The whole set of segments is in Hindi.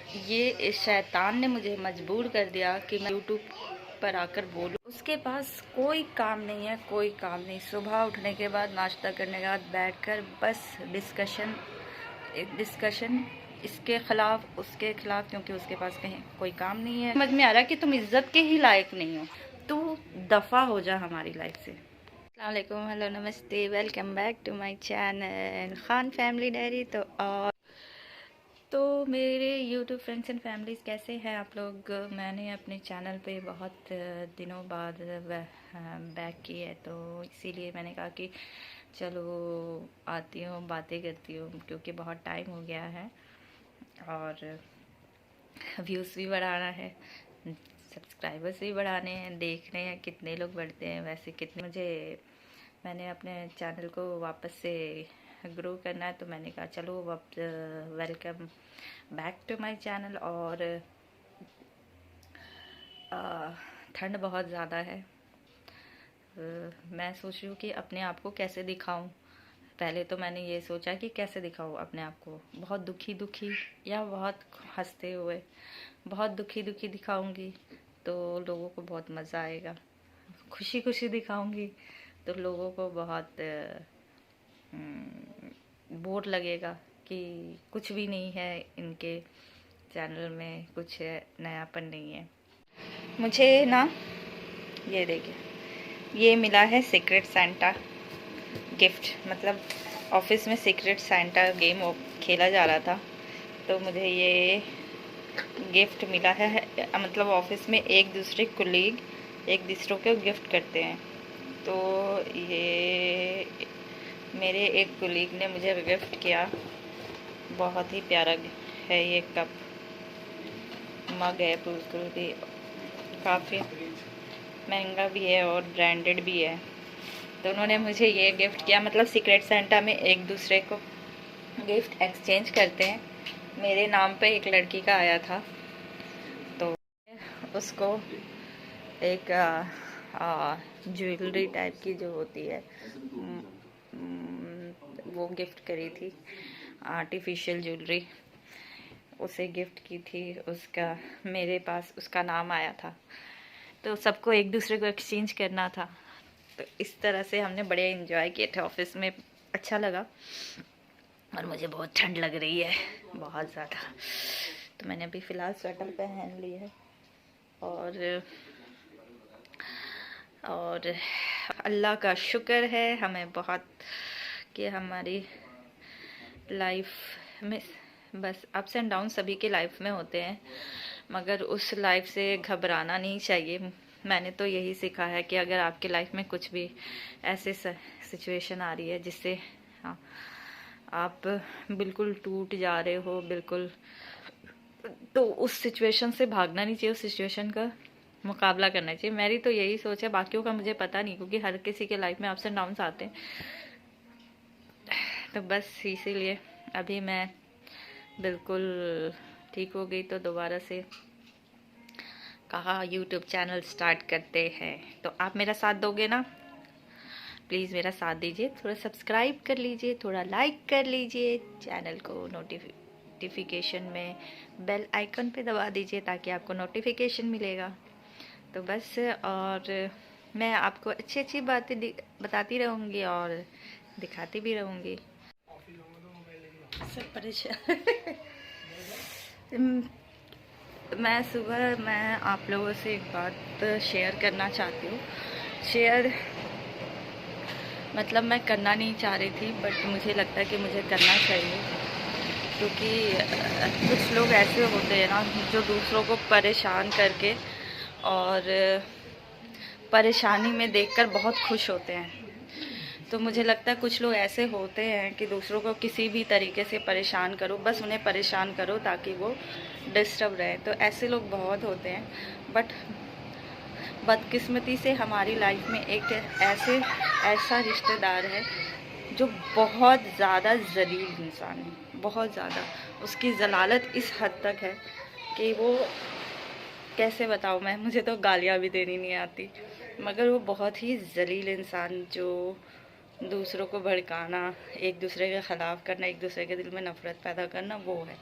ये इस शैतान ने मुझे मजबूर कर दिया कि मैं यूट्यूब पर आकर बोलूं। उसके पास कोई काम नहीं है, कोई काम नहीं। सुबह उठने के बाद, नाश्ता करने के बाद बैठकर बस डिस्कशन इसके खिलाफ उसके खिलाफ, क्योंकि उसके पास कहीं कोई काम नहीं है। समझ में आ रहा कि तुम इज्जत के ही लायक नहीं हो, तू दफ़ा हो जा हमारी लाइफ से। अस्सलाम वालेकुम, हेलो, नमस्ते, welcome back to my channel Khan family diary. तो मेरे यूट्यूब फ्रेंड्स एंड फैमिलीज़ कैसे हैं आप लोग। मैंने अपने चैनल पे बहुत दिनों बाद बैक की है, तो इसीलिए मैंने कहा कि चलो आती हूँ, बातें करती हूँ, क्योंकि बहुत टाइम हो गया है और व्यूज़ भी बढ़ाना है, सब्सक्राइबर्स भी बढ़ाने हैं, देख रहे हैं कितने लोग बढ़ते हैं, वैसे कितने मैंने अपने चैनल को वापस से ग्रो करना है। तो मैंने कहा चलो welcome back to my channel. और ठंड बहुत ज़्यादा है। मैं सोच रही हूँ कि अपने आप को कैसे दिखाऊं। पहले तो मैंने ये सोचा कि कैसे दिखाऊं अपने आप को, बहुत दुखी दुखी या बहुत हंसते हुए। बहुत दुखी दुखी दिखाऊंगी तो लोगों को बहुत मज़ा आएगा, खुशी खुशी दिखाऊंगी तो लोगों को बहुत बोर लगेगा कि कुछ भी नहीं है इनके चैनल में, कुछ नयापन नहीं है। मुझे ना ये देखिए, ये मिला है सीक्रेट सेंटा गिफ्ट। मतलब ऑफिस में सीक्रेट सेंटा गेम खेला जा रहा था, तो मुझे ये गिफ्ट मिला है। मतलब ऑफिस में एक दूसरे कुलीग एक दूसरों को गिफ्ट करते हैं, तो ये मेरे एक कुलीग ने मुझे गिफ्ट किया। बहुत ही प्यारा है ये कप, मग है, बिल्कुल भी काफ़ी महंगा भी है और ब्रांडेड भी है। तो उन्होंने मुझे ये गिफ्ट किया। मतलब सीक्रेट सेंटा में एक दूसरे को गिफ्ट एक्सचेंज करते हैं। मेरे नाम पे एक लड़की का आया था, तो उसको एक ज्वेलरी टाइप की जो होती है वो गिफ्ट करी थी, आर्टिफिशियल ज्वेलरी उसे गिफ्ट की थी। उसका मेरे पास उसका नाम आया था, तो सबको एक दूसरे को एक्सचेंज करना था। तो इस तरह से हमने बड़े इन्जॉय किए थे ऑफिस में, अच्छा लगा। और मुझे बहुत ठंड लग रही है, बहुत ज़्यादा, तो मैंने अभी फ़िलहाल स्वेटर पहन ली है। और अल्लाह का शुक्र है हमें बहुत कि हमारी लाइफ में बस अप्स एंड डाउन सभी के लाइफ में होते हैं, मगर उस लाइफ से घबराना नहीं चाहिए। मैंने तो यही सीखा है कि अगर आपके लाइफ में कुछ भी ऐसे सिचुएशन आ रही है जिससे आप बिल्कुल टूट जा रहे हो, बिल्कुल, तो उस सिचुएशन से भागना नहीं चाहिए, उस सिचुएशन का मुकाबला करना चाहिए। मेरी तो यही सोच है, बाकियों का मुझे पता नहीं, क्योंकि हर किसी के लाइफ में अप्स एंड डाउन्स आते हैं। तो बस इसीलिए अभी मैं बिल्कुल ठीक हो गई, तो दोबारा से कहा यूट्यूब चैनल स्टार्ट करते हैं। तो आप मेरा साथ दोगे ना? प्लीज़ मेरा साथ दीजिए, थोड़ा सब्सक्राइब कर लीजिए, थोड़ा लाइक कर लीजिए, चैनल को नोटिफिकेशन में बेल आइकन पे दबा दीजिए ताकि आपको नोटिफिकेशन मिलेगा। तो बस, और मैं आपको अच्छी अच्छी बातें बताती रहूँगी और दिखाती भी रहूँगी। सब परेशान मैं आप लोगों से एक बात शेयर करना चाहती हूँ। शेयर मतलब मैं करना नहीं चाह रही थी, बट मुझे लगता है कि मुझे करना चाहिए, क्योंकि कुछ लोग ऐसे होते हैं ना जो दूसरों को परेशान करके और परेशानी में देखकर बहुत खुश होते हैं। तो मुझे लगता है कुछ लोग ऐसे होते हैं कि दूसरों को किसी भी तरीके से परेशान करो, बस उन्हें परेशान करो ताकि वो डिस्टर्ब रहे। तो ऐसे लोग बहुत होते हैं, बट बदकिस्मती से हमारी लाइफ में एक ऐसा रिश्तेदार है जो बहुत ज़्यादा ज़लील इंसान है, बहुत ज़्यादा। उसकी ज़लालत इस हद तक है कि वो कैसे बताऊँ मैं, मुझे तो गालियाँ भी देनी नहीं आती, मगर वो बहुत ही ज़लील इंसान जो दूसरों को भड़काना, एक दूसरे के ख़िलाफ़ करना, एक दूसरे के दिल में नफ़रत पैदा करना, वो है।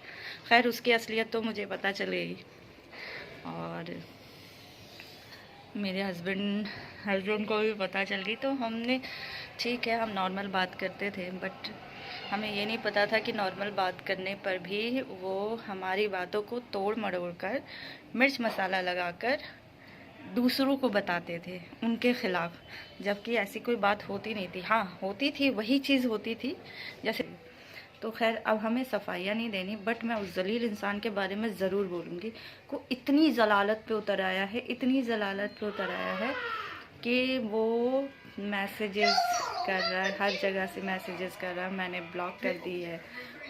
खैर उसकी असलियत तो मुझे पता चलेगी। और मेरे हस्बैंड को भी पता चल गई। तो हमने, ठीक है, हम नॉर्मल बात करते थे, बट हमें ये नहीं पता था कि नॉर्मल बात करने पर भी वो हमारी बातों को तोड़ मरोड़ कर, मिर्च मसाला लगाकर दूसरों को बताते थे उनके ख़िलाफ़, जबकि ऐसी कोई बात होती नहीं थी। हाँ, होती थी, वही चीज़ होती थी जैसे। तो खैर अब हमें सफाइयाँ नहीं देनी, बट मैं उस जलील इंसान के बारे में ज़रूर बोलूँगी को इतनी जलालत पे उतर आया है, इतनी जलालत पे उतर आया है कि वो मैसेजेस कर रहा है, हर जगह से मैसेजेस कर रहा है। मैंने ब्लॉक कर दी है,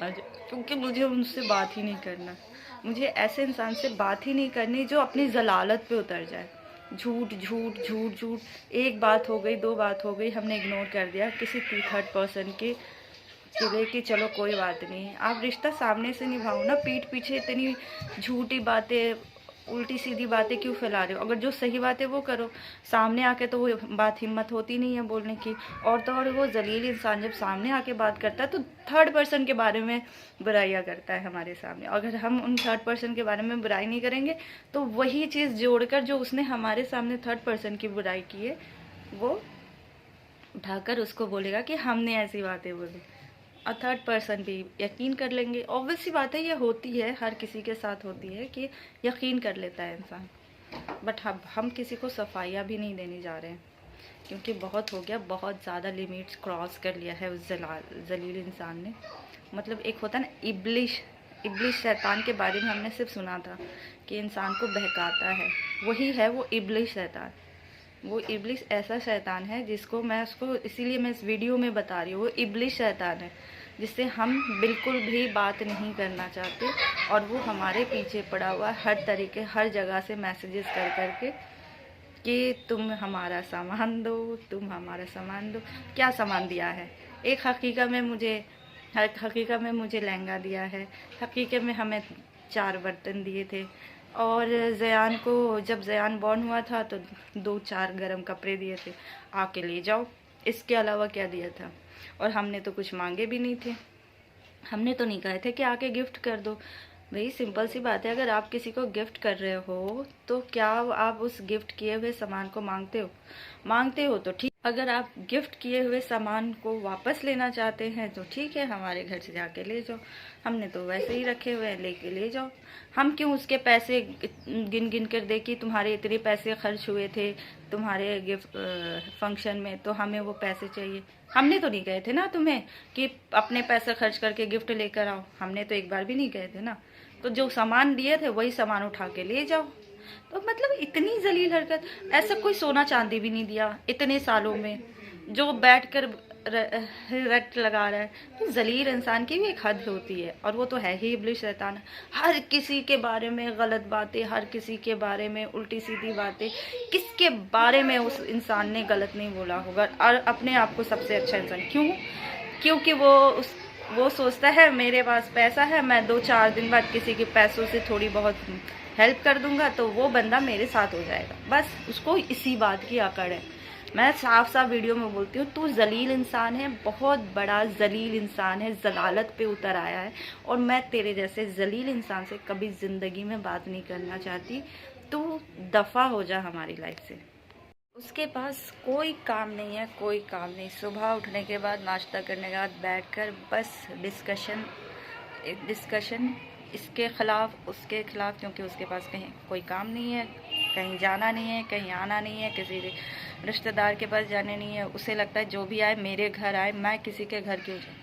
और क्योंकि मुझे उनसे बात ही नहीं करना। मुझे ऐसे इंसान से बात ही नहीं करनी जो अपनी जलालत पे उतर जाए। झूठ झूठ झूठ झूठ, एक बात हो गई, दो बात हो गई, हमने इग्नोर कर दिया किसी थर्ड पर्सन के लिए कि चलो कोई बात नहीं। आप रिश्ता सामने से निभाओ ना, पीठ पीछे इतनी झूठी बातें, उल्टी सीधी बातें क्यों फैला रहे हो? अगर जो सही बात है वो करो, सामने आके तो वो बात हिम्मत होती नहीं है बोलने की। और तो और वो जलील इंसान जब सामने आके बात करता है तो थर्ड पर्सन के बारे में बुराइयाँ करता है हमारे सामने। अगर हम उन थर्ड पर्सन के बारे में बुराई नहीं करेंगे तो वही चीज़ जोड़कर जो उसने हमारे सामने थर्ड पर्सन की बुराई की है वो उठाकर उसको बोलेगा कि हमने ऐसी बातें बोली, और थर्ड पर्सन भी यकीन कर लेंगे। ऑब्वियस सी बात है, ये होती है, हर किसी के साथ होती है कि यकीन कर लेता है इंसान। बट हम किसी को सफाइयाँ भी नहीं देने जा रहे हैं, क्योंकि बहुत हो गया, बहुत ज़्यादा लिमिट्स क्रॉस कर लिया है उस जलील इंसान ने। मतलब एक होता है ना इब्लिश शैतान के बारे में हमने सिर्फ सुना था कि इंसान को बहकाता है, वही है वो इब्लिश शैतान। वो इब्लिस ऐसा शैतान है जिसको मैं उसको इसीलिए मैं इस वीडियो में बता रही हूँ, वो इब्लिस शैतान है जिससे हम बिल्कुल भी बात नहीं करना चाहते। और वो हमारे पीछे पड़ा हुआ हर तरीके, हर जगह से मैसेजेस कर करके कि तुम हमारा सामान दो, तुम हमारा सामान दो। क्या सामान दिया है? एक हकीकत में मुझे लहंगा दिया है, हकीकत में हमें 4 बर्तन दिए थे, और ज़यान को जब ज़यान बॉर्न हुआ था तो 2-4 गरम कपड़े दिए थे, आके ले जाओ। इसके अलावा क्या दिया था? और हमने तो कुछ मांगे भी नहीं थे, हमने तो नहीं कहे थे कि आके गिफ्ट कर दो। भाई सिंपल सी बात है, अगर आप किसी को गिफ्ट कर रहे हो तो क्या आप उस गिफ्ट किए हुए सामान को मांगते हो तो ठीक। अगर आप गिफ्ट किए हुए सामान को वापस लेना चाहते हैं तो ठीक है, हमारे घर से जाके ले जाओ, हमने तो वैसे ही रखे हुए हैं, लेके ले जाओ। हम क्यों उसके पैसे गिन गिन कर दे कि तुम्हारे इतने पैसे खर्च हुए थे तुम्हारे गिफ्ट फंक्शन में, तो हमें वो पैसे चाहिए। हमने तो नहीं कहे थे ना तुम्हें कि अपने पैसे खर्च करके गिफ्ट लेकर आओ, हमने तो एक बार भी नहीं कहे थे ना। तो जो सामान दिए थे वही सामान उठा के ले जाओ। तो मतलब इतनी जलील हरकत, ऐसा कोई सोना चांदी भी नहीं दिया इतने सालों में जो बैठकर रट लगा रहा है। तो जलील इंसान की भी एक हद होती है, और वो तो है ही इब्लिस शैतान। हर किसी के बारे में गलत बातें, हर किसी के बारे में उल्टी सीधी बातें। किसके बारे में उस इंसान ने गलत नहीं बोला होगा, और अपने आप को सबसे अच्छा इंसान क्यों? क्योंकि वो सोचता है मेरे पास पैसा है, मैं 2-4 दिन बाद किसी के पैसों से थोड़ी बहुत हेल्प कर दूंगा तो वो बंदा मेरे साथ हो जाएगा। बस उसको इसी बात की अकड़ है। मैं साफ साफ वीडियो में बोलती हूँ, तू जलील इंसान है, बहुत बड़ा जलील इंसान है, जलालत पे उतर आया है, और मैं तेरे जैसे जलील इंसान से कभी ज़िंदगी में बात नहीं करना चाहती। तू दफ़ा हो जा हमारी लाइफ से। उसके पास कोई काम नहीं है, कोई काम नहीं। सुबह उठने के बाद, नाश्ता करने के बाद बैठकर बस डिस्कशन इसके ख़िलाफ़ उसके ख़िलाफ़, क्योंकि उसके पास कहीं कोई काम नहीं है, कहीं जाना नहीं है, कहीं आना नहीं है, किसी रिश्तेदार के पास जाने नहीं है। उसे लगता है जो भी आए मेरे घर आए, मैं किसी के घर क्यों जाऊँ।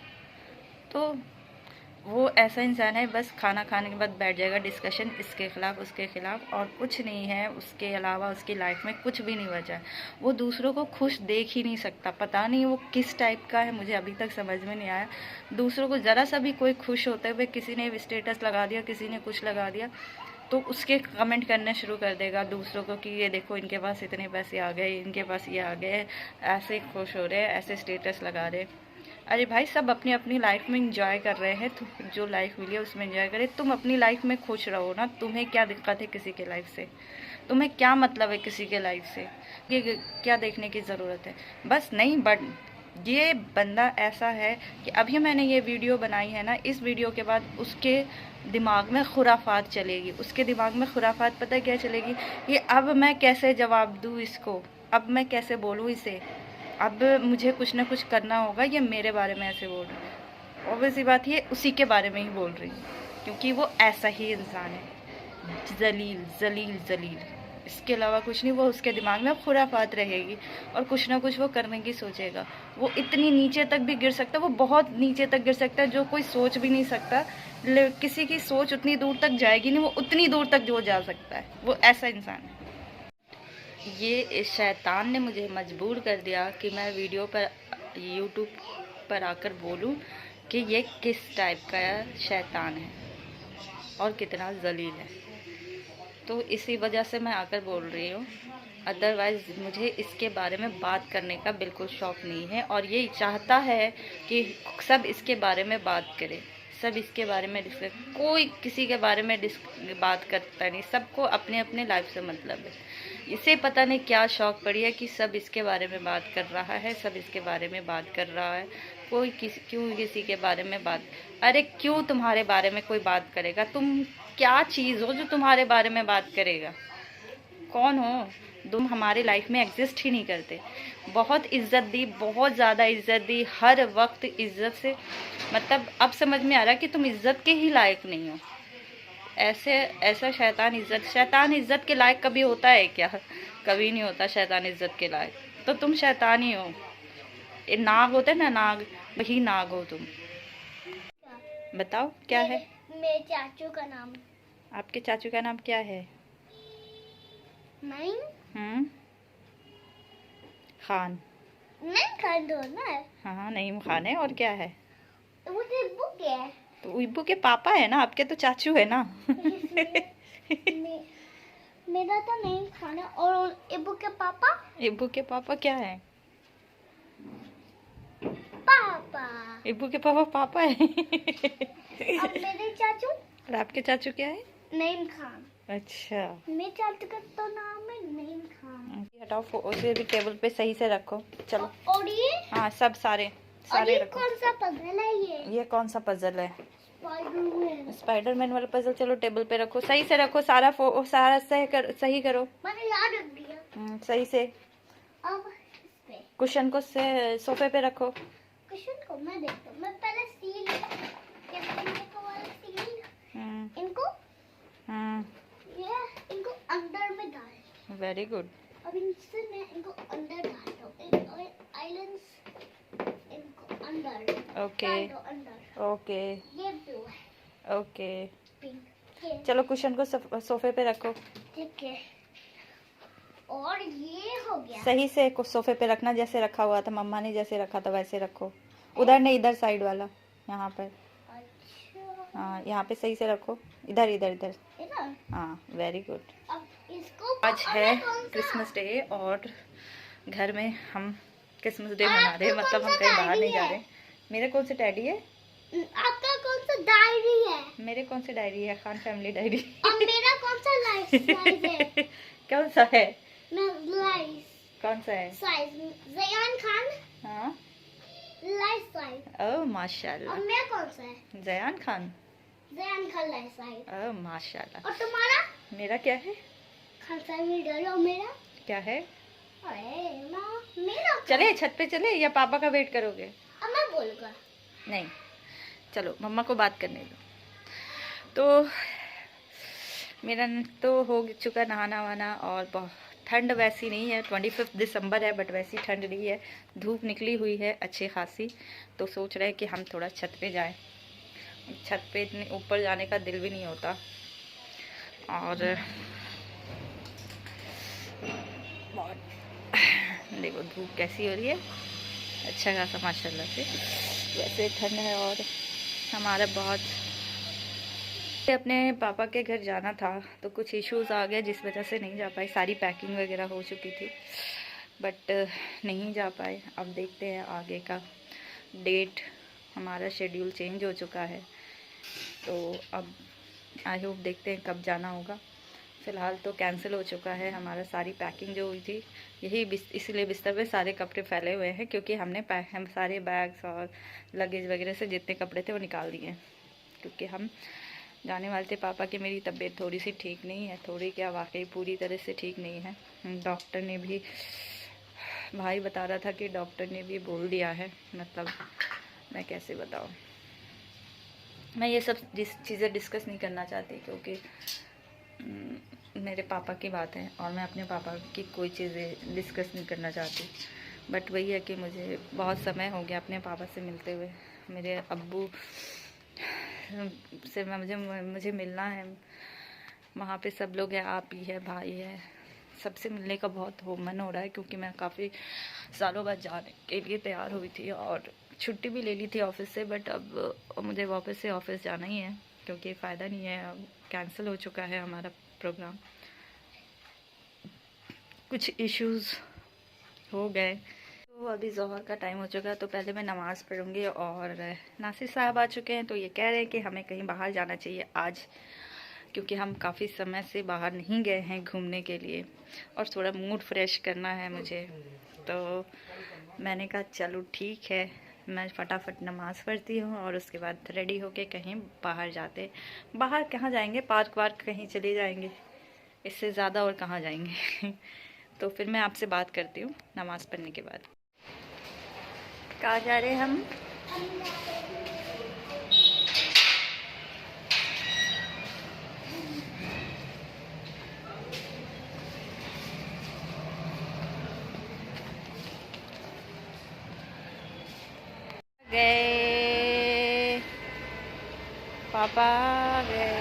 तो वो ऐसा इंसान है, बस खाना खाने के बाद बैठ जाएगा, डिस्कशन इसके ख़िलाफ़ उसके ख़िलाफ़, और कुछ नहीं है उसके अलावा। उसकी लाइफ में कुछ भी नहीं बचा। वो दूसरों को खुश देख ही नहीं सकता। पता नहीं वो किस टाइप का है, मुझे अभी तक समझ में नहीं आया। दूसरों को ज़रा सा भी कोई खुश होता है, भाई किसी ने स्टेटस लगा दिया, किसी ने कुछ लगा दिया, तो उसके कमेंट करने शुरू कर देगा दूसरों को कि ये देखो इनके पास इतने पैसे आ गए, इनके पास ये आ गए, ऐसे खुश हो रहे हैं, ऐसे स्टेटस लगा रहे। अरे भाई, सब अपनी अपनी लाइफ में इंजॉय कर रहे हैं, तो जो लाइफ मिली है उसमें इंजॉय करें। तुम अपनी लाइफ में खुश रहो ना। तुम्हें क्या दिक्कत है किसी के लाइफ से? तुम्हें क्या मतलब है किसी के लाइफ से? ये क्या देखने की ज़रूरत है? बस नहीं, बट ये बंदा ऐसा है कि अभी मैंने ये वीडियो बनाई है ना, इस वीडियो के बाद उसके दिमाग में खुराफात चलेगी, उसके दिमाग में खुराफात पता क्या चलेगी, ये अब मैं कैसे जवाब दूँ इसको, अब मैं कैसे बोलूँ इसे, अब मुझे कुछ ना कुछ करना होगा, ये मेरे बारे में ऐसे बोल रही है। ऑब्वियस सी बात, ये उसी के बारे में ही बोल रही है, क्योंकि वो ऐसा ही इंसान है, जलील जलील जलील, इसके अलावा कुछ नहीं। वो उसके दिमाग में खुराफात रहेगी और कुछ ना कुछ वो करने की सोचेगा। वो इतनी नीचे तक भी गिर सकता है, वो बहुत नीचे तक गिर सकता है, जो कोई सोच भी नहीं सकता। किसी की सोच उतनी दूर तक जाएगी नहीं, वो उतनी दूर तक जो जा सकता है, वो ऐसा इंसान है। ये इस शैतान ने मुझे मजबूर कर दिया कि मैं वीडियो पर यूट्यूब पर आकर बोलूं कि ये किस टाइप का शैतान है और कितना जलील है। तो इसी वजह से मैं आकर बोल रही हूँ, अदरवाइज़ मुझे इसके बारे में बात करने का बिल्कुल शौक़ नहीं है। और ये चाहता है कि सब इसके बारे में बात करे, सब इसके बारे में डिस्कस, कोई किसी के बारे में बात करता नहीं, सबको अपने अपने लाइफ से मतलब है। इसे पता नहीं क्या शौक़ पड़ी है कि सब इसके बारे में बात कर रहा है, सब इसके बारे में बात कर रहा है। कोई क्यों किसी के बारे में बात, अरे क्यों तुम्हारे बारे में कोई बात करेगा? तुम क्या चीज़ हो जो तुम्हारे बारे में बात करेगा? कौन हो तुम? हमारे लाइफ में एग्जिस्ट ही नहीं करते। बहुत इज्जत दी, बहुत ज़्यादा इज्जत दी, हर वक्त इज्जत से, मतलब अब समझ में आ रहा है कि तुम इज्जत के ही लायक नहीं हो। ऐसा शैतान इज्जत के लायक कभी होता है क्या? कभी नहीं होता शैतान इज्जत के लायक। तो तुम शैतान ही हो। ये नाग होते हैं ना, नाग, वही नाग हो तुम। बताओ क्या है? मेरे चाचू का नाम। आपके चाचू का नाम क्या है? खान। नहीं खान दो ना। हाँ, नईम खान है। और क्या है? वो इब्बू के है। तो इब्बू के पापा है ना, आपके तो चाचू है ना। मेरा तो नईम खान है। और इब्बू के पापा? इब्बू के पापा क्या है? पापा। इब्बू के पापा पापा है। अब मेरे चाचू? और आपके चाचू क्या है? नईम खान। अच्छा, मेरे चाचू का तो नाम है नईम खान। हटाओ, उसे भी टेबल पे सही से रखो। चलो। और ये? हाँ, सब सारे रखो। कौन सा पजल है ये? कौन सा पजल है? स्पाइडरमैन वाला पजल। चलो टेबल पे रखो, सही से रखो, सारा सही करो। मैंने याद रख दिया। सही से। अब इस पे कुशन को सोफे पे रखो। कुशन को मैं देखता हूँ। मैं पहले सील इनको इनको अंदर में डाल। Very good. अब इनसे मैं इनको अंदर डालता हूँ। आइलैंड्स इनको अंदर। ओके अंदर। ओके ये ब्लू है। ओके। पिंक। चलो कुशन को सोफे पे रखो। ठीक है। और ये हो गया। सही से सोफे पे रखना, जैसे रखा हुआ था, मम्मा ने जैसे रखा था वैसे रखो। उधर नहीं, इधर साइड वाला, यहाँ पर। अच्छा। हाँ, यहाँ पे सही से रखो। इधर इधर इधर। हाँ, वेरी गुड। अब इसको आज है क्रिसमस डे और घर में हम क्रिसमस डे मना रहे हैं, मतलब हम कहीं बाहर नहीं जा रहे। मेरे कौन से डैडी है? आपका कौन सा डायरी है? मेरे कौन से डायरी है? Khan family diary. और मेरा कौन सा लाइफ है? कौन सा है? लाइफ कौन सा है? साइज जयान खान। हाँ, लाइफ साइज। ओह माशाल्लाह। और मेरा कौन सा है? Zayan Khan. Zayan Khan life size. Oh माशाल्लाह। और तुम्हारा? मेरा क्या है? Khan family diary. और मेरा क्या है? अरे माँ, मेरा चले छत पे चले या पापा का वेट करोगे? अब मैं बोलूँगा। नहीं, चलो मम्मा को बात करने दो। तो मेरा तो हो चुका नहाना वाना, और बहुत ठंड वैसी नहीं है, 25 दिसंबर है, बट वैसी ठंड नहीं है, धूप निकली हुई है अच्छी खासी। तो सोच रहे हैं कि हम थोड़ा छत पे जाएं। छत पे इतने ऊपर जाने का दिल भी नहीं होता, और बहुत देखो धूप कैसी हो रही है, अच्छा खासा माशाल्लाह से। वैसे ठंड है और हमारा बहुत, अपने पापा के घर जाना था तो कुछ इश्यूज आ गए जिस वजह से नहीं जा पाई। सारी पैकिंग वगैरह हो चुकी थी बट नहीं जा पाए। अब देखते हैं आगे का डेट, हमारा शेड्यूल चेंज हो चुका है, तो अब आई होप देखते हैं कब जाना होगा। फ़िलहाल तो कैंसिल हो चुका है हमारा, सारी पैकिंग जो हुई थी, यही इसीलिए बिस्तर पे सारे कपड़े फैले हुए हैं क्योंकि हम सारे बैग्स और लगेज वगैरह से जितने कपड़े थे वो निकाल दिए हैं, क्योंकि हम जाने वाले थे। पापा की मेरी तबीयत थोड़ी सी ठीक नहीं है, थोड़ी क्या वाकई पूरी तरह से ठीक नहीं है। डॉक्टर ने भी, भाई बता रहा था कि डॉक्टर ने भी बोल दिया है, मतलब मैं कैसे बताऊँ, मैं ये सब चीज़ें डिस्कस नहीं करना चाहती क्योंकि मेरे पापा की बात है और मैं अपने पापा की कोई चीज़ें डिस्कस नहीं करना चाहती। बट वही है कि मुझे बहुत समय हो गया अपने पापा से मिलते हुए। मेरे अब्बू से मुझे मिलना है, वहाँ पे सब लोग हैं, आप ही है, भाई है, सबसे मिलने का बहुत मन हो रहा है क्योंकि मैं काफ़ी सालों बाद जाने के लिए तैयार हुई थी और छुट्टी भी ले ली थी ऑफिस से। बट अब मुझे वापस से ऑफिस जाना ही है क्योंकि फ़ायदा नहीं है, अब कैंसिल हो चुका है हमारा प्रोग्राम, कुछ इश्यूज़ हो गए। तो अभी ज़ोहर का टाइम हो चुका है, तो पहले मैं नमाज़ पढ़ूँगी। और नासिर साहब आ चुके हैं, तो ये कह रहे हैं कि हमें कहीं बाहर जाना चाहिए आज, क्योंकि हम काफ़ी समय से बाहर नहीं गए हैं घूमने के लिए और थोड़ा मूड फ्रेश करना है मुझे। तो मैंने कहा चलो ठीक है, मैं फटाफट नमाज़ पढ़ती हूँ और उसके बाद रेडी होके कहीं बाहर जाते। बाहर कहाँ जाएंगे, पार्क वार्क कहीं चले जाएंगे, इससे ज़्यादा और कहाँ जाएंगे। तो फिर मैं आपसे बात करती हूँ नमाज़ पढ़ने के बाद। कहाँ जा रहे हैं हम? गए पापा गए।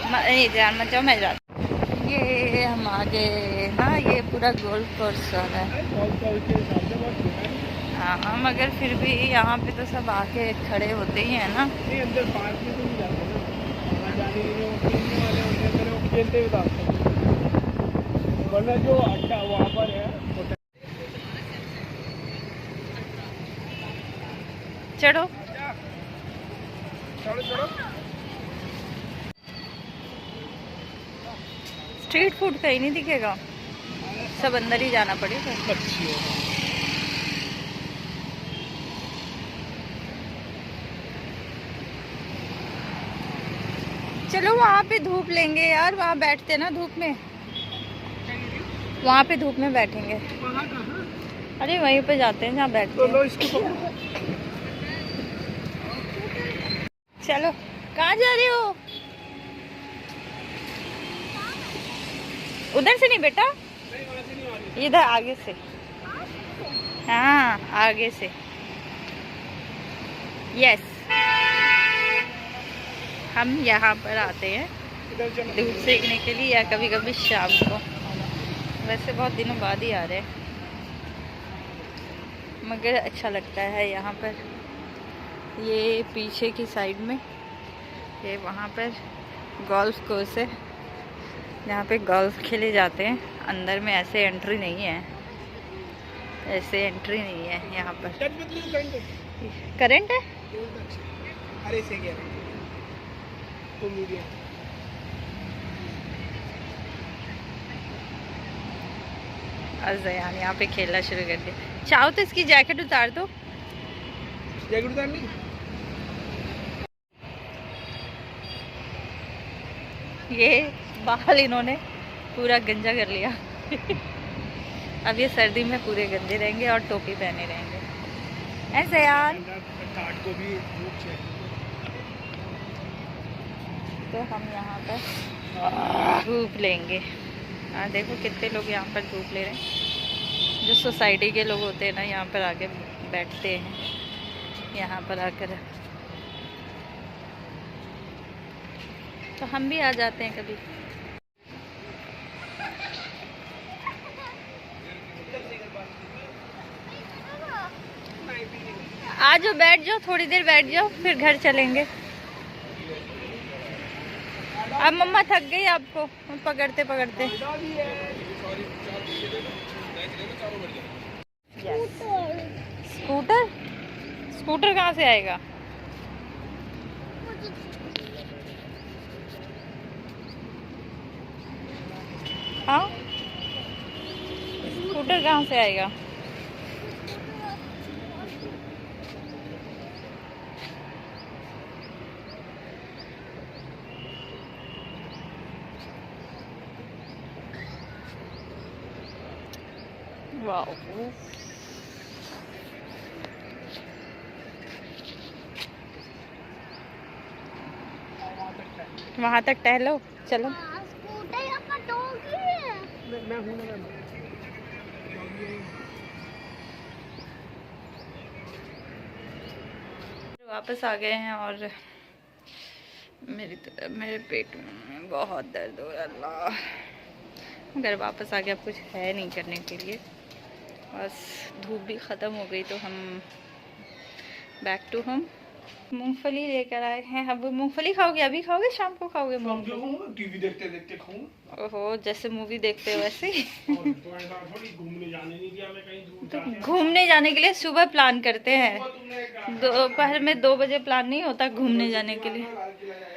नहीं ध्यान मत जाओ, मैं जाती। ये हम आगे ना, ये पूरा गोल्फ कोर्स है। हाँ मगर फिर भी यहाँ पे तो सब आके खड़े होते ही हैं ना। नहीं अंदर पार्क में तो नहीं जाते ना, जाने खेलने वाले होते हैं, वो खेलते हुए जाते हैं, वरना जो अड्डा वहाँ पर है। चढ़ो चढ़ो चढ़ो। स्ट्रीट फूड कहीं नहीं दिखेगा, सब अंदर ही जाना पड़ेगा। चलो वहाँ पे धूप लेंगे यार, वहाँ बैठते ना धूप में, वहाँ पे धूप में बैठेंगे। अरे वहीं पे जाते हैं जहाँ बैठते हैं। चलो कहाँ जा रहे हो? उधर से नहीं बेटा, इधर आगे से। हाँ आगे से, यस। हम यहाँ पर आते हैं दूध सेकने के लिए, या कभी कभी शाम को, वैसे बहुत दिनों बाद ही आ रहे हैं, मगर अच्छा लगता है यहाँ पर। ये पीछे की साइड में, ये वहाँ पर गोल्फ कोर्स है जहाँ पे गोल्फ खेले जाते हैं। अंदर में ऐसे एंट्री नहीं है, ऐसे एंट्री नहीं है यहाँ पर। करंट है? अरे से गया तो मीडिया। अज़यान यहाँ पे खेलना शुरू कर दिया। चाहो तो इसकी जैकेट उतार दो। जैकेट उतारनी? ये बाल इन्होंने पूरा गंजा कर लिया। अब ये सर्दी में पूरे गंदे रहेंगे और टोपी पहने रहेंगे, ऐसे यार। काट को भी धूप चाहिए। तो हम यहाँ पर धूप लेंगे। देखो कितने लोग यहाँ पर धूप ले रहे हैं। जो सोसाइटी के लोग होते हैं ना, यहाँ पर आके बैठते हैं, यहाँ पर आकर। तो हम भी आ जाते हैं कभी। आ जाओ, बैठ जाओ, थोड़ी देर बैठ जाओ, फिर घर चलेंगे। अब मम्मा थक गई आपको पकड़ते पकड़ते। स्कूटर? स्कूटर कहाँ से आएगा? हाँ, स्कूटर कहाँ से आएगा? वाह, वहाँ तक टहलो, चलो। स्कूटर आपका डॉगी है। मैं हूँ ना। वापस आ गए हैं और मेरे पेट में बहुत दर्द हो रहा है। अल्लाह, घर वापस आ गया, अब कुछ है नहीं करने के लिए, बस धूप भी ख़त्म हो गई तो हम बैक टू होम। मूंगफली लेकर आए हैं। अब मूंगफली खाओगे? अभी खाओगे, शाम को खाओगे मूंगफली? टीवी देखते देखते खाऊंगा। ओहो, जैसे मूवी देखते हो वैसे ही। थोड़ी घूमने जाने नहीं दिया मैं कहीं दूर। तो घूमने जाने के लिए सुबह प्लान करते हैं, दोपहर में 2 बजे प्लान नहीं होता घूमने जाने के लिए।